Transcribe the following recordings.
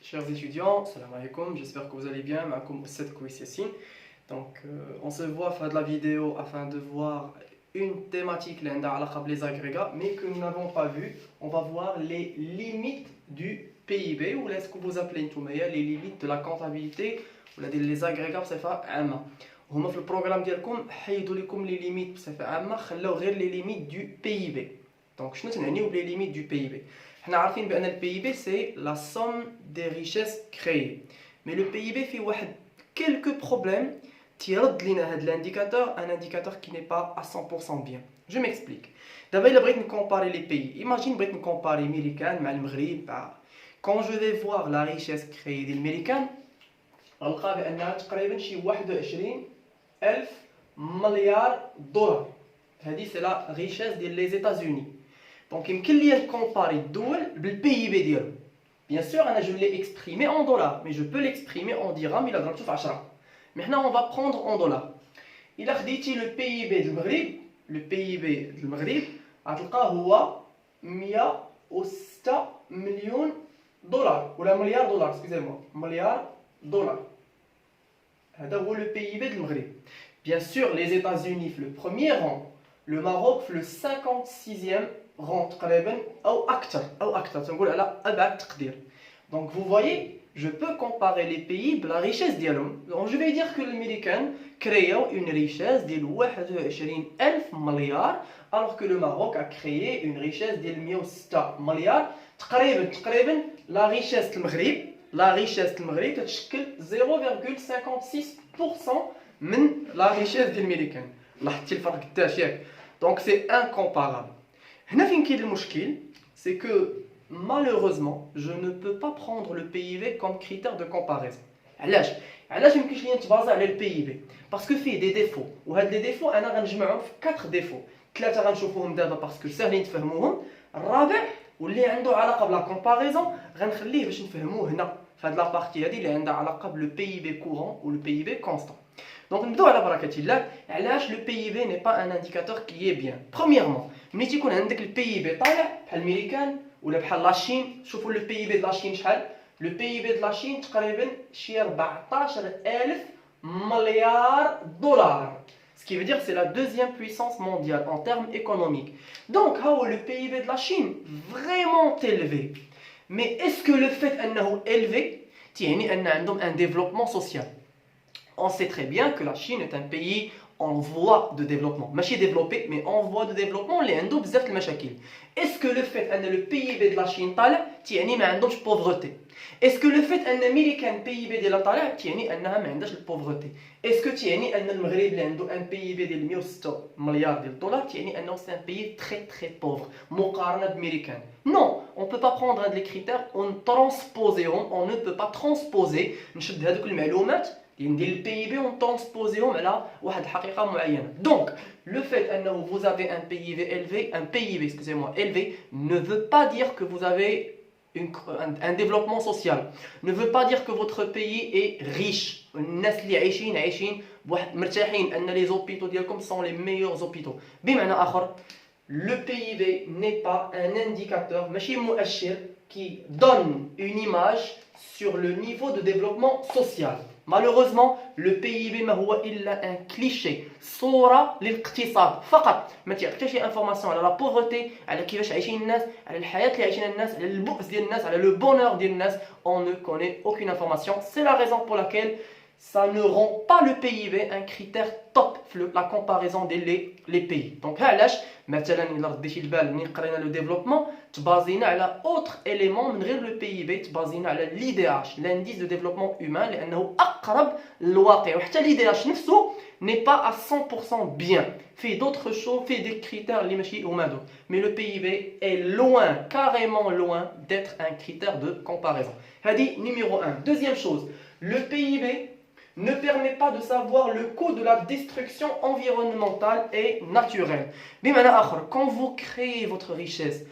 Chers étudiants, salam alaikum, j'espère que vous allez bien. Maakoum Oustad Kouis Yassine. Donc, on se voit faire de la vidéo afin de voir une thématique les agrégats, mais que nous n'avons pas vu. On va voir les limites du PIB, ou ce que vous appelez les limites de la comptabilité, ou les agrégats بصفة عامة. هما في البروغرام ديالكم حيدوا لكم les limites بصفة عامة، خلاو غير les limites du PIB. Donc, شنو تنعنيو بلي limites du PIB؟ احنا عارفين بان le PIB c'est la somme des richesses créées. Mais le PIB fait quelques problèmes تيرد لينا هذا l'indicateur, un indicateur qui n'est pas à 100% bien. Je m'explique. D'abord, il بغيت comparer les pays. Imagine بغيت comparer الميريكان مع المغرب. Quand je vais voir la richesse créée des Américains, غنلقى بانها تقريبا شي 21,000 مليار دولار. هذه c'est la richesse des États-Unis. Donc, il y a comparer le PIB ديالو. Bien sûr, je l'ai exprimé en dollars, mais je peux l'exprimer en dirhams. Il a grandi 10. Maintenant, on va prendre en dollars. Il a dit le PIB du Maghreb, le PIB du Maghreb, هو 106 millions دولار ولا مليار دولار, excusez-moi, مليار دولار. هذا هو le PIB du Maghreb. Bien sûr, les États-Unis le premier rang, le Maroc le 56e rang تقريبا أو أكثر تنقول على أبعد تقدير. Donc vous voyez, je peux comparer les pays de la richesse ديالهم. Donc je vais dire que l'Américain crée une richesse de 21,000 مليار, alors que le Maroc a créé une richesse de 106 مليار. تقريبا la richesse المغرب تتشكل 0,56% من la richesse de l'Américain. لاحظتي الفرق قداش ياك؟ Donc c'est incomparable. هنا فين كاين المشكل, c'est que malheureusement je ne peux pas prendre le PIB comme critère de comparaison. علاش يمكنش ليا نتبازا على le PIB parce que فيه des défauts, وهاد les défauts انا غنجمعهم في 4 défauts. 3 غنشوفوهم دابا باسكو ساهلين تفهموهم. الرابع واللي عنده علاقه بلا كومباريزون غنخليه باش نفهموه هنا في هاد لابارتي هادي اللي عندها علاقه بلو PIB courant ou le PIB constant. Donc نبداو على بركة الله. علاش le PIB n'est pas un indicateur qui est bien. Premièrement, ملي تيكون عندك le PIB طالع بحال الميريكان ولا بحال لاشين, شوفوا le PIB de la Chine شحال. Le PIB de la Chine تقريبا شي 14,000 مليار دولار. Ce qui veut dire que c'est la deuxième puissance mondiale en termes économiques. Donc, le PIB de la Chine vraiment élevé. Mais est-ce que le fait d'être élevé, تعني أن عندهم un développement social? On sait très bien que la Chine est un pays en voie de développement. ماشي développé, mais en voie de développement اللي عنده بزاف المشاكل. Est-ce que le fait أن le PIB de la Chine طالع تعني ما عندهمش pauvreté? Est-ce que le fait أن أمريكان PIB ديالها طالع تعني أنها ما عندهاش pauvreté? Est-ce que تعني أن المغرب اللي عنده un PIB ديال 106 مليار ديال الدولار تعني أنه c'est un pays très pauvre مقارنة بأمريكان? Non, on ne peut pas prendre les critères, on ne peut pas transposer نشد هذوك المعلومات ديال البي on transposéهم على واحد الحقيقه معينه. Donc le fait que vous avez un PIB élevé ne veut pas dire que vous avez un développement social, ne veut pas dire que votre pays est riche. الناس اللي عايشين بواحد مرتاحين ان les hôpitaux ديالكم sont les meilleurs hôpitaux. بمعنى اخر, le PIB n'est pas un indicateur ماشي مؤشر qui donne une image sur le niveau de développement social. Malheureusement, le PIB ما هو إلا un cliché, صورة للاقتصاد فقط. ما تعطيش information على la pauvreté, على كيفاش عايشين الناس, على الحياة اللي عايشينها الناس, على البؤس ديال الناس, على le bonheur ديال الناس. On ne connaît aucune information. C'est la raison pour laquelle ça ne rend pas le PIB un critère top la comparaison des les pays. Donc علاش مثلا الا رديتي البال ملي قرينا لو ديفلوبمون تبازينا على اوتر اليمون من غير لو بي بي, تبازينا على لي دي اش, لانديس دو ديفلوبمون هيومان, لانه اقرب للواقع. وحتى لي دي اش نفسه n'est pas à 100% bien. Fait d'autres choses, fait des critères اللي ماشي هما هادو. Mais le PIB est loin, carrément loin d'être un critère de comparaison. هادي numéro 1. Deuxième chose, le PIB ne permet pas de savoir le coût de la destruction environnementale et naturelle. بمعنى آخر, quand vous créez votre richesse,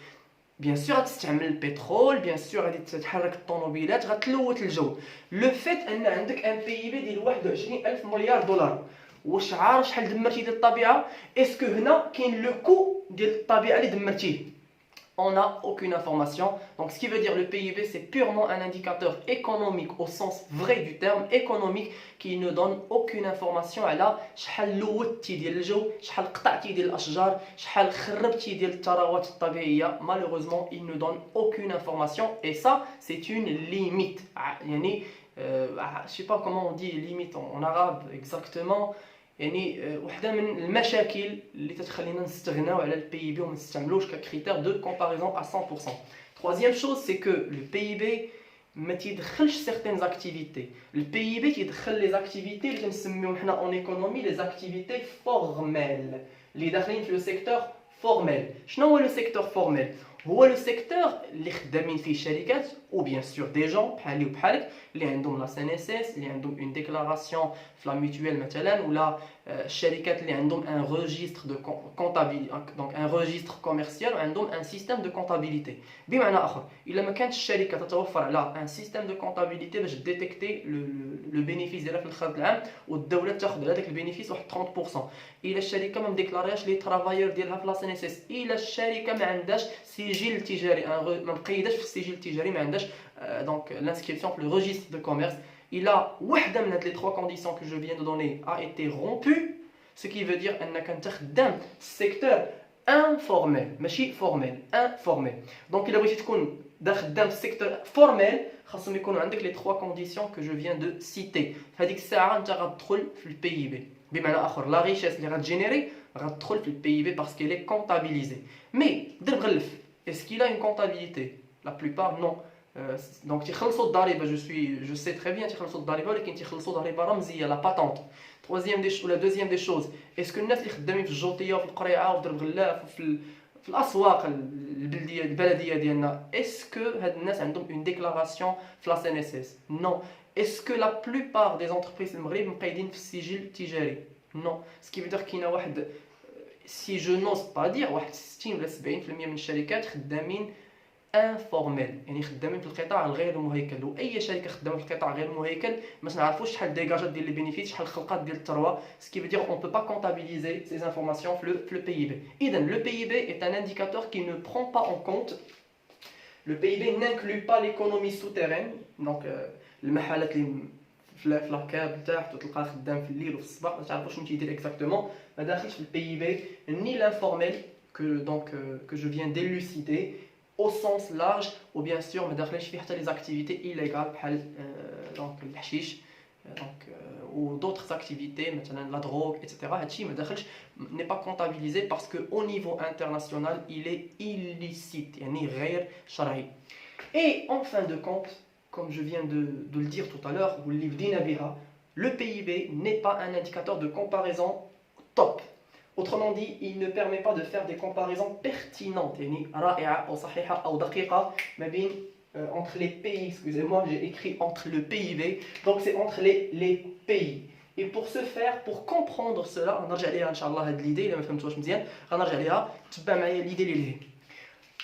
bien sûr غتستعمل البترول, bien sûr غادي تتحرك الطوموبيلات, غتلوث الجو. Le fait أن عندك un PIB ديال 21,000 مليار دولار, واش عارف شحال دمرتي ديال الطبيعة؟ اسكو هنا كاين لو كو ديال الطبيعة اللي دمرتيه؟ on n'a aucune information. Donc ce qui veut dire le PIB, c'est purement un indicateur économique au sens vrai du terme, économique, qui ne donne aucune information على شحال لوثتي ديال الجو، شحال قطعتي ديال الاشجار، شحال خربتي ديال الثروات الطبيعيه. Malheureusement, il ne donne aucune information et ça c'est une limite. يعني je sais pas comment on dit limite en arabe exactement. يعني واحدة من المشاكل اللي تتخلينا نستغناو على البي بي وما نستعملوش ككريتير دو كومباريزون à 100%. Troisième chose, c'est que le PIB ما تيدخلش certaines activités. Le PIB تيدخل les activités اللي تنسميوهم حنا en économie les activités formelles اللي داخلين في le secteur formel. شنو هو le secteur formel؟ هو لو سيكتور اللي خدامين فيه الشركات او بيان سور دي جون بحالي وبحالك اللي عندهم لا سي ان اس اس، اللي عندهم اون ديكلاراسيون في لا ميتويل مثلا، ولا الشركات اللي عندهم ان روجيستر دو كونطابيليتي، دونك ان روجيستر كوميرسيال وعندهم ان سيستيم دو كونطابيليتي. بمعنى اخر، الا ما كانتش الشركه تتوفر على ان سيستيم دو كونطابيليتي باش ديتيكتي لو بينيفيس ديالها في الخرج العام والدوله تاخذ على هذاك البينيفيس واحد 30%، الا الشركه ما مديكلارياش لي ترافايور ديالها في لا سي ان اس اس، الا الشركه ما عندهاش سجل تجاري، ما مقيداش في السجل التجاري، ما عندهاش donc l'inscription في le registre de commerce. Il a واحدة من هاد les trois conditions que je viens de donner a été rompue, ce qui veut dire أنك أنت خدام secteur informel ماشي formel، informel. Donc إلا بغيتي تكون خدام في secteur formel خاصهم يكونوا عندك les trois conditions que je viens de citer. في هذيك الساعة أنت غتدخل في ال PIB. بمعنى آخر لا richesse اللي غتجينيري غتدخل في ال PIB parce qu'elle est comptabilisée. Mais ضرب غلف، est-ce qu'il a une comptabilité? La plupart non. Donc تيخلصوا الضريبه je sais très bien تيخلصوا الضريبه ولكن تيخلصوا ضريبه رمزيه لا باتونت. دوزيام دي شوز، اسكو الناس اللي خدامين في الجوطيه وفي القريعه وفي درب غلاف وفي الاسواق البلديه ديالنا، اسكو هاد الناس عندهم اون ديكلاراسيون في لا سي ان اس اس؟ نو. اسكو لا بلوبار دي زونتربريز المغرب مقيدين في السجل التجاري؟ نو. سكي فيدير كاينه واحد سي جو نوز با دير واحد 60 ولا 70% من الشركات خدامين انفورميل، يعني خدامين في القطاع الغير مهيكل، واي شركه خدامه في القطاع غير مهيكل ما تنعرفوش شحال ديجاجات ديال لي بينيفيس، شحال خلقات ديال الثروه، سكي فو دير اون بو با كونتابيليزي سي انفورماسيون في لو PIB. اذا لو PIB est un indicateur qui ne prend pas en compte, le PIB n'inclut pas l'économie souterraine. donc المحلات اللي في لاكاب تحت وتلقاه خدام في الليل وفي الصباح ما تعرفوش شنو تيدير اكزاكتومون، ما داخلش في البي بي ni l'informel que je viens d'élucider au sens large, ou bien sûr ما داخلش فيه حتى les activités illégales بحال donc الحشيش donc ou d'autres activités مثلا la drogue etc. هادشي ما داخلش n'est pas comptabilisé parce que au niveau international il est illicite يعني غير شرعي. Et en fin de compte, comme je viens de le dire tout à l'heure, le PIB n'est pas un indicateur de comparaison top. Autrement dit, il ne permet pas de faire des comparaisons pertinentes entre les pays. Excusez-moi, j'ai écrit entre le PIB, donc c'est entre les pays. Et pour ce faire, pour comprendre cela, l'idée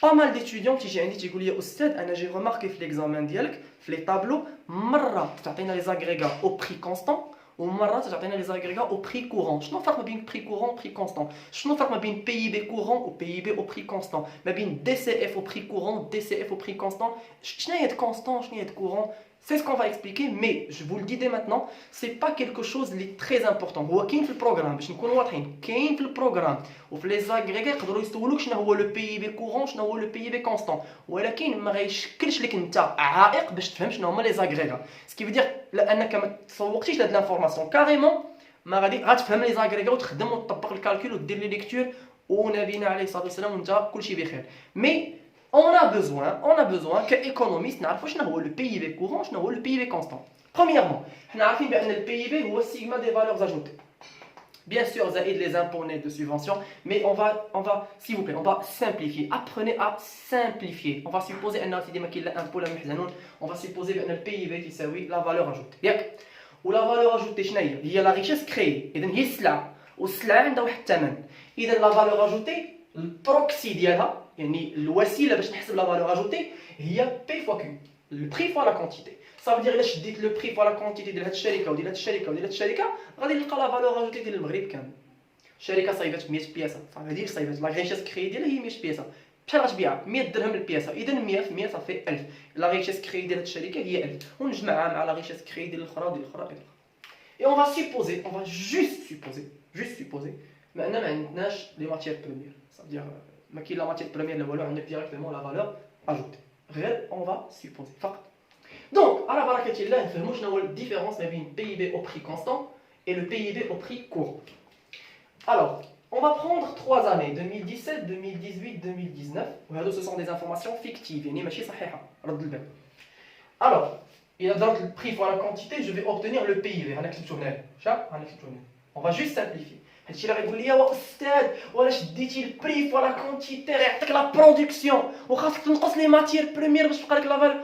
pas mal d'étudiants qui j'ai dit j'ai remarqué que l'examen dialek les tableaux مرة تعطينا les agrégats au prix constant ومرة تعطينا les agrégats au prix courant. شنو الفرق ما بين prix courant و prix constant؟ شنو الفرق ما بين PIB courant و PIB au prix constant؟ ما بين DCF au prix courant DCF au prix constant؟ شنو هي constant شنو هي courant؟ C'est ce qu'on va expliquer, mais je vous le dis dès maintenant, c'est pas quelque chose de très important. هو كاين في البروغرام باش نكونوا واضحين، كاين في البروغرام وفي لي زاغريغي يقدروا يسولوك شنو هو لو بي بي كورون شنو هو لو بي بي كونستون، ولكن ما غيشكلش لك انت عائق باش تفهم شنو هما لي زاغريغا. سكي فو دير لانك ما تسوقتيش لهاد لانفورماسيون كاريمون ما غتفهم لي زاغريغا وتخدم وتطبق الكالكول ودير لي ليكتور ونبينا عليه الصلاه والسلام وانت كلشي بخير. مي on a besoin كايكونوميست نعرفوا شنو هو لو بي بي كورون شنو هو لو بي بي كونستون. Premièrement, حنا عارفين بان البي بي هو السيغما دي فالeurs ajoutées. Bien sûr, زائد les impôts nets de subvention, mais on va s'il vous plaît, on va simplifier. Apprenez à simplifier. On va supposer ان سيدي ما كاين لا impôt لا محزنون. On va supposer بان البي بي تساوي la valeur ajoutée. ياك؟ ولا valeur ajoutée شنو هي؟ هي la richesse créée. اذا هي السلعه والسلعه عندها واحد الثمن. اذا la valeur ajoutée البروكسي ديالها يعني الوسيله باش نحسب لا فالور اجوتي هي بي فوا كيو لو بري فوا لا كونتيتي. صافي دير الا شديت لو بري فوا لا كونتيتي ديال هاد الشركه وديال هاد الشركه وديال هاد الشركه غادي نلقى لا فالور اجوتي ديال المغرب كامل. الشركه صايبات 100 بياسه صافي هادي صايبات لا غيشاس كري ديالها هي 100 بياسه شحال غتبيعها 100 درهم البياسه، اذا 100 في 100 صافي 1000. لا ريشيس كري ديال هاد الشركه هي 1000 ونجمعها مع لا ريشيس كري ديال الاخرى وديال الاخرى الى اخره. Et on va supposer, on va juste supposer ما ان ما عندناش لي ماتيير بروميير، c'est-à-dire ما كاين لا ماتيير بروميير لا والو، عندك ديريكتومون لا فالور اجوتي، غير on va supposer فقط. Donc على بركه الله نفهموا شنو هو الديفيرونس ما بين PIB au prix constant et le PIB au prix courant. Alors on va prendre 3 années 2017, 2018, 2019 وهذو ce sont des informations fictives يعني ماشي صحيحه، رد البال. Alors il a donc le prix fois la quantité, je vais obtenir le PIB. On va juste simplifier. هادشي اللي غيقول لي وا استاذ وعلاش ديتي البري فوا لا كونتيتي راه يعطيك لا برودكسيون وخاصك تنقص لي ماتيير بريمير باش تبقى لك لا فالور.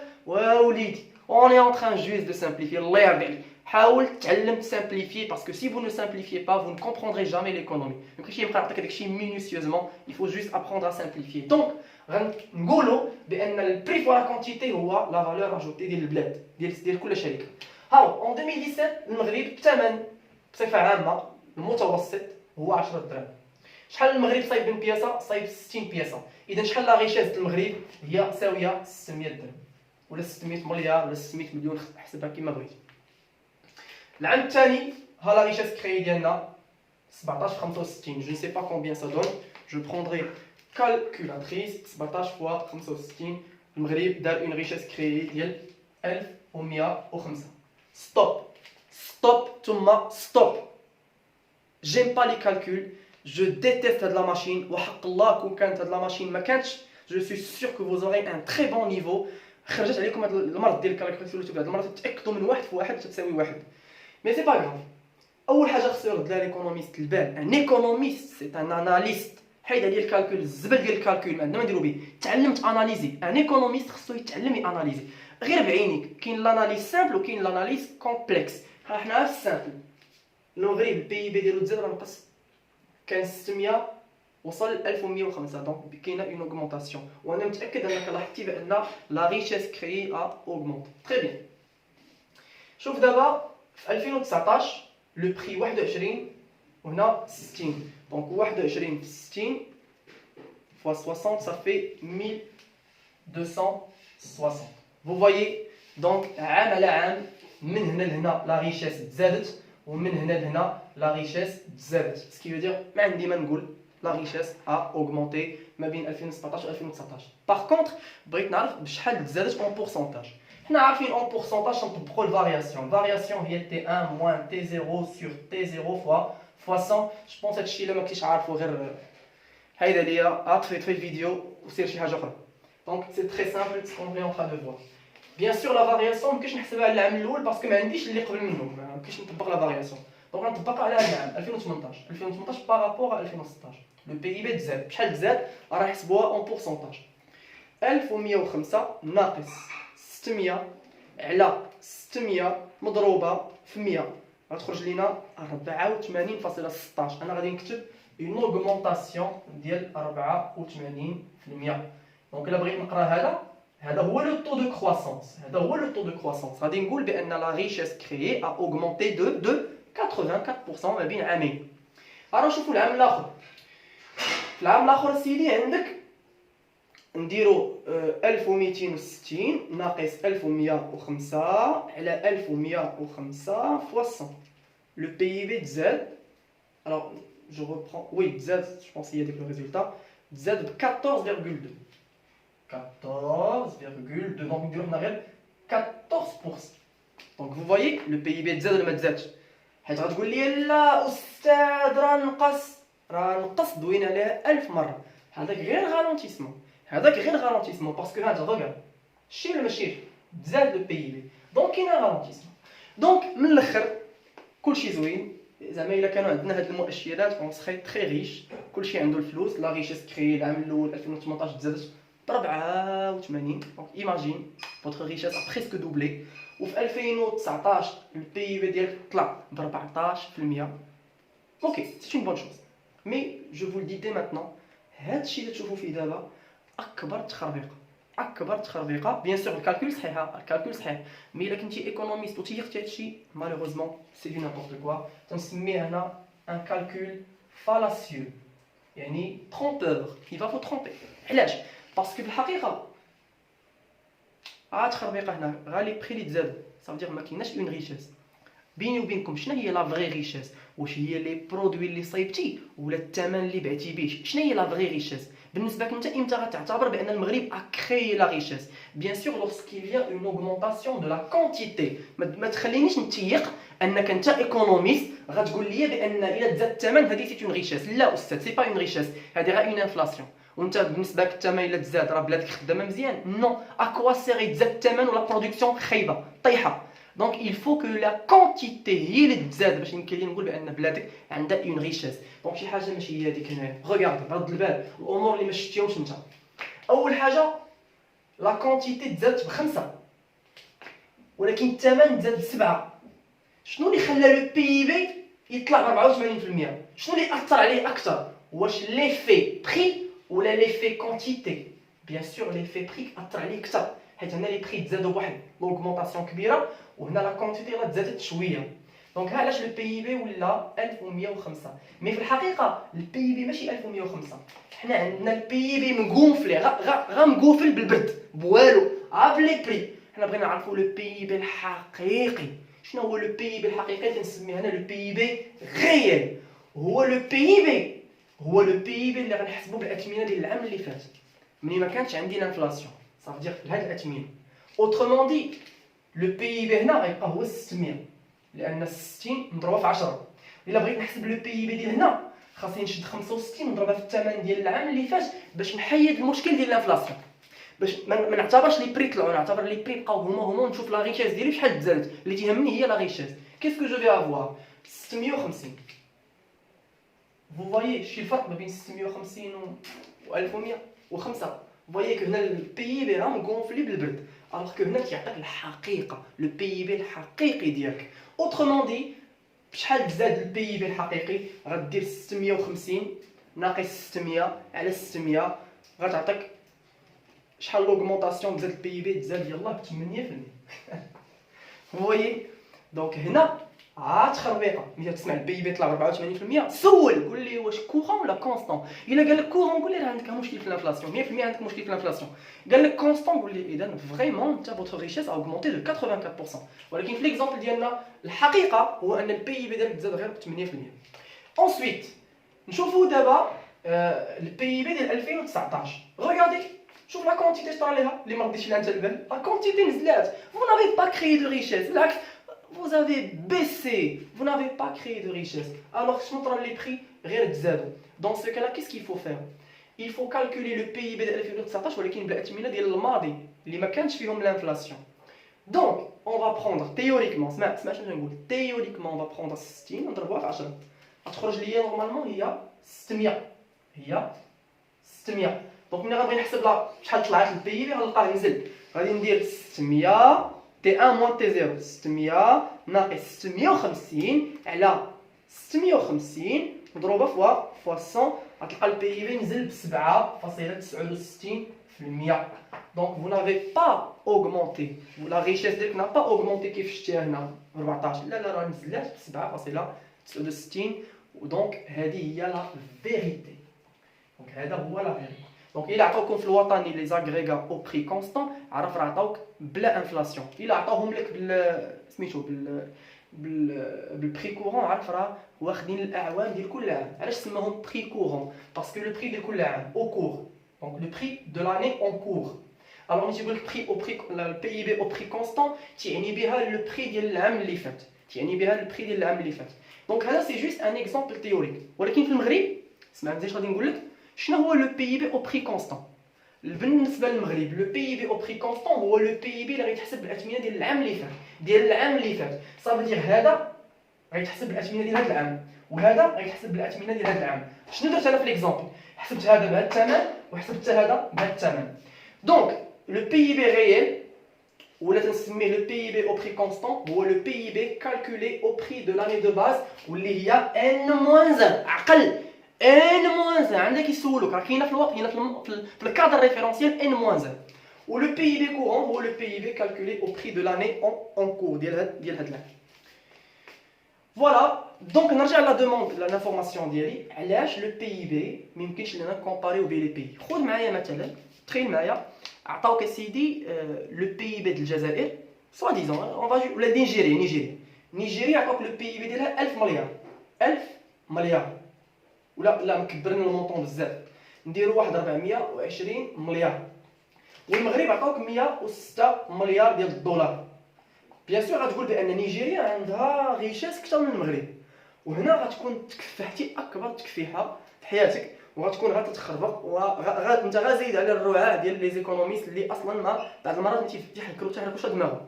وليدي on est en train juste de simplifier. الله يرضي عليك حاول تعلم simplifier parce que si vous ne simplifiez pas vous ne comprendrez jamais l'économie. ماشي يبقى يعطيك داكشي minutieusement, il faut juste apprendre à simplifier. Donc غنقولوا بان البري فوا لا كونتيتي هو لا فالور اجوتي ديال البلاد ديال كل شركه. هاو en 2017 المغرب الثمن بصفه عامه المتوسط هو 10 درهم. شحال المغرب صايب من بياسه؟ صايب 60 بياسه. اذا شحال لا ريشيز المغرب؟ هي ساويه 600 درهم ولا 600 مليار ولا 600 مليون، حسبها كيما بغيتي. العام الثاني ها لا ريشيز كري ديالنا 17 في 65، je ne sais pas combien ça donne, je prendrai calculatrice 17 fois 65. المغرب دار une richesse créée ديال 1105. stop ثم stop. j'aime pas les calculs, je déteste هاد لا ماشين. وحق الله كون كانت هاد لا ماشين ما كانتش je suis sûr que vous aurez un très bon niveau. خرجت عليكم هاد المرض ديال الكالكوليتور، هاد المرة تتاكدوا من واحد في واحد تساوي واحد. مي سي با غراف. اول حاجه خصو يرد لها ليكونوميست البال. ان ايكونوميست سي ان اناليست. حيد عليا الكالكول، الزبل ديال الكالكول ما عندنا ما نديرو به. تعلمت اناليزي. ان ايكونوميست خصو يتعلم ياناليزي غير بعينيك. كاين لاناليز سامبل وكاين لاناليز كومبلكس. حنا في السامبل المغرب البي بي ديالو تزاد راه نقص، كان 600 وصل 1105. دونك كاينه اون اوغمونطاسيون وانا متاكد انك لاحظتي بان لا ريشيس كري ا اوغمونت. تري بيان. شوف دابا في 2019 لو بري 21 وهنا 60. دونك 21 في 60 fois 60 ça fait 1260. Vous voyez donc عام على عام من هنا لهنا لا ريشيس تزادت ومن هنا لهنا لا ريشيس تزادت. ce qui veut dire ما عندي ما نقول لا ريشيس a augmenté ما بين 2017 و 2019. par contre بغيت نعرف بشحال تزادت en pourcentage. حنا عارفين en pourcentage نطبقوا الفارياسيون. فارياسيون هي T1 moins T0 sur T0 fois 100. je pense هادشي الا ما كنتيش عارفو غير هايدا ليا اطفي الفيديو وسير شي حاجه اخرى. دونك سي تري سامبل سكون في اون ترا دو فوار. بيان سور لا فارياسيون مكنتش نحسبها على العام الاول باسكو ما عنديش اللي قبل منه، ما مكنتش نطبق لا فارياسيون. دونك غنطبقها على هذا العام 2018 بارابور 2016. لو بي بي تزاد. بشحال تزاد؟ راه نحسبوها اون بورسونتاج. 1105 ناقص 600 على 600 مضروبه في 100 غتخرج لينا 84.16. انا غادي نكتب اون اوغمونطاسيون ديال 84%. دونك الا بغيت نقرا هذا هو لو طو دو كرواسونس. هذا هو لو طو دو كرواسونس. غادي نقول بان لا ريشيس كريي ا اوغمونتي دو 84% ما بين عامين. راه نشوفوا العام الاخر. في العام الاخر سيدي عندك نديرو 1260 ناقص 1105 على 1105 fois 100. Le PIB تزاد. Alors je reprends. Oui, تزاد. Je pense qu'il y a le résultat. تزاد ب 14,2. 14,2. Donc نديرو هنا غير 14%. Donc vous voyez le PIB تزاد ولا ما تزادش؟ حيت غتقول لي لا استاذ راه نقص دوينا عليها 1000 مره. هذاك غير غالونتيسمون. باسكو هذا ريغارد شي ولا ماشي تزاد لو بي بي. دونك كاين غالونتيسمون. دونك من الاخر كلشي زوين. زعما الا كانوا عندنا هاد المؤشرات اون سخي تري ريش. كلشي عنده الفلوس. لا ريشيس كري العام الاول 2018 تزادت ب 84. دونك ايماجين فوتر ريشيس ا بريسك دوبلي. وفي 2019 البي بي ديالك طلع ب 14%. اوكي سي اون بون شوز. مي جو فو دي ماتنون هادشي اللي تشوفوا فيه دابا اكبر تخربيقه. بيان سور الكالكول صحيح مي الا كنتي ايكونوميست وتيختي هادشي مالوغوزمون سي دو نابورت كوا. تنسميه هنا ان كالكول فالاسيو يعني ترومبور. il va vous tromper. علاش؟ باسكو في الحقيقه عاد خربيقه هنا غا لي بري اللي تزادوا صافي ما كايناش اون ريشيس. بيني وبينكم شنو هي لا فغي ريشيس؟ واش هي لي برودوي اللي صايبتي ولا الثمن اللي بعتي به؟ شنو هي لا فغي ريشيس بالنسبه لك انت؟ امتى غتعتبر بان المغرب ا كريي لا ريشيس؟ بيان سور لورسكيل y a une augmentation de la quantité. ما تخلينيش نتيق انك انت ايكونوميست غتقول لي بان الا تزاد الثمن هذه سي اون ريشيس. لا استاذ، سي با اون ريشيس، هذه غير اون انفلاسيون. وانت بالنسبه لك الثمن الا تزاد راه بلادك خدامه مزيان؟ نو، اكوا سيري تزاد الثمن ولا برودكسيون خايبه طايحه. دونك il faut que la quantité هي اللي تزاد باش يمكن لي نقول بان بلادك عندها اون ريشيس. دونك شي حاجه ماشي هي هذيك هنايا. ريغارد برد البال الامور اللي ما شفتيهمش انت. اول حاجه لا كونتيتي تزادت بخمسه ولكن الثمن تزاد بسبعه. شنو اللي خلى لو بي بي يطلع ب 84%؟ شنو اللي اثر عليه اكثر؟ واش ليفي بري ولا ليفي كونتيتي؟ بيان سور ليفي بري اثر عليه اكثر، حيت هنا لي بري تزادوا بواحد لوغمونطاسيون كبيره وهنا لا كونتيتي راه تزادت شويه. دونك ها علاش البي بي ولا 1105. مي في الحقيقه البي بي ماشي 1105، حنا عندنا البي بي مقوفلي غا مقوفل بالبرد بوالو بلي بري. حنا بغينا نعرفوا لو بي بي الحقيقي. شنو هو لو بي بي الحقيقي؟ تنسميه هنا لو بي بي غيال. هو لو بي بي اللي غنحسبوا بالاثمنه ديال العام اللي فات ملي ما كانش عندي انفلاسيون، صافي دير في هاد الاثمنه. اوترومون دي لو بي بي هنا غيبقى هو 600 لان 60 نضربها في 10. الا بغيت نحسب لو بي بي ديال هنا خاصني نشد 65 نضربها في الثمن ديال العام اللي فات باش نحيد المشكل ديال الانفلاسيون، باش ما نعتبرش لي بري طلعوا، نعتبر لي بري بقاو هما ونشوف لا ريشيس ديالي شحال تزادت. اللي تيهمني هي لا ريشيس. كيسكو جو في افوار 650. Vous voyez شي الفرق ما بين 650 و 1105. Vous voyez que هنا البي بي راه مغونفلي بالبرد، alors que هنا كيعطيك الحقيقه لو بي بي الحقيقي ديالك. اوترومون دي بشحال تزاد البي بي الحقيقي؟ غدير 650 ناقص 600 على 600 غتعطيك شحال لوغمونطاسيون تزاد البي بي؟ تزاد يلاه ب 8%. Vous voyez دونك هنا عاد خربيقه. ملي تسمع البي بي طلع ب 84% سول قول لي واش كورون ولا كونستون. الا قال لك كورون قول لي راه عندك مشكل في الانفلاسيون، 100% عندك مشكل في الانفلاسيون. قال لك كونستون قول لي اذا فريمون انت فوتر ريشيس اوغمونتي دو 84%. ولكن في ليكزامبل ديالنا الحقيقه هو ان البي بي ديالك تزاد غير ب 8%. انسويت نشوفوا دابا البي بي ديال 2019. ريغاردي شوف لا كونتيتي شطرا ليها اللي ما رديتش لها انت البال. لا كونتيتي نزلات. فو نافي با كريي دو ريشيس، بالعكس vous avez baissé, vous n'avez pas créé de richesse. Alors les prix dans ce cas là qu'est-ce qu'il faut faire? Il faut calculer le PIB de 2019 ولكن بالاثمنه ديال الماضي اللي ما كانش فيهم l'inflation. Donc on va prendre théoriquement اسمع شنو نقول. théoriquement on va prendre 60 نضربوها في 10 غتخرج ليا نورمالمون هي 600. دونك ملي غنبغي نحسب لا شحال طلعت البي بي غنلقاه نزل. غادي ندير 600 تي 1 موان تي 0 600 ناقص 650 على 650 مضروبه فوا 100 غتلقى البي بي نزل ب 7.69%. دونك vous n'avez pas augmenté la richesse ديالك n'a pas augmenté كيف شفتيها هنا 14. لا راه نزلات ب 7.69. ودونك هذه هي لا فيريتي. دونك هذا هو لا فيريتي. دونك الا عطاوكم في الوطني لي زاغريغا او بري كونستون عرف راه عطاوك بلا انفلاسيون. الا عطاوهم لك سميتو بالبري كورون عرف راه واخدين الاعوام ديال كل عام. علاش سماهم بري كورون؟ باسكو لو بري ديال كل عام او كور. دونك لو بري دو لاني اون كور. الوغ ملي تيقول لك بري او بري البي بي او بري كونستون تيعني بها لو بري ديال العام اللي فات، دونك هذا سي جوست ان اكزومبل تيوريك. ولكن في المغرب اسمع مزيان غادي نقول لك شنو هو لو بي بي او بري كونستون. بالنسبه للمغرب لو بي بي او بري كونستون هو لو بي بي اللي غيتحسب بالاثمنه ديال العام اللي فات. صافي دير هذا غيتحسب بالاثمنه ديال هذا العام وهذا غيتحسب بالاثمنه ديال هذا العام. شنو درت انا في ليكزامبل؟ حسبت هذا بهذا الثمن وحسبت هذا بهذا الثمن. دونك لو بي بي ريال ولا تنسميه لو بي بي او بري كونستون هو لو بي بي كالكولي او بري دو لاني دو باز واللي هي ان موان 1 عقل ان موان 1 عندك يسولوك راه كاينه في الوقت هنا في الكادر ريفيرونسيال ان موان 1. ولو بي بي كورون هو لو بي بي كالكولي او بري دو لاني اون كور ديال هاد العام. فوالا دونك نرجع لا دوموند لانفورماسيون ديالي. علاش لو بي بي ما يمكنش لينا نكومباريو بين لي بي؟ خذ معايا مثلا تخيل معايا عطاوك اسيدي لو بي اي بي ديال الجزائر سوا ديزون اون فا ولا نيجيريا عطاوك لو بي اي بي ديالها 1000 مليار 1000 مليار ولا مكبرين المونطون بزاف نديرو واحد 420 مليار والمغرب عطاوك 106 مليار ديال الدولار. بيان سور غتقول بان نيجيريا عندها غيشاس اكثر من المغرب وهنا غتكون تكفحتي اكبر تكفيحه في حياتك وغتكون غتتخربق انت غازيد على الرعاه ديال لي زيكونوميست اللي اصلا ما بعض المرات ما تيحركوش دماغهم.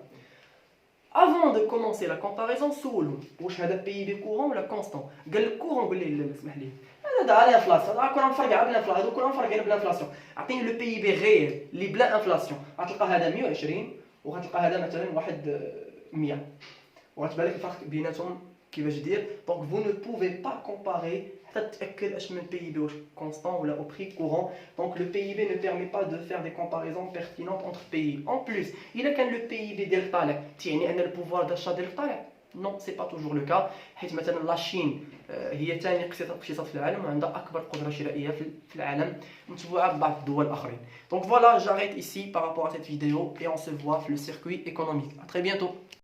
افون دو كومونسي لا كومباريزون سولو واش هذا بي بي كورون ولا كونستون. قال لك كورون قول لي لا اسمح لي هذا على الانفلاسيون كنا مفرقع بالانفلاسيون هذو كلهم مفرقعين بالانفلاسيون. عطيني لو بي بي غير اللي بلا انفلاسيون غتلقى هذا 120 وغتلقى هذا مثلا واحد 100 وغتبان لك الفرق بيناتهم كيفاش دير. دونك فو نو بوفي با كومباري حتى تتاكد اش من بي بي واش كونستون ولا او بري كورون. دونك لو بي بي ne permet pas de faire des comparaisons pertinentes entre pays. En plus الا كان لو بي بي ديالك طالع تعني ان البوفوار داشا ديالك طالع. نو سي با توجور لو كا حيت مثلا لاشين هي ثاني اقتصاد في العالم وعندها اكبر قدره شرائيه في العالم متبوعه ببعض الدول الاخرين. دونك فوالا j'arrête ici par rapport à cette vidéo et on se voit في le circuit économique. À très bientôt.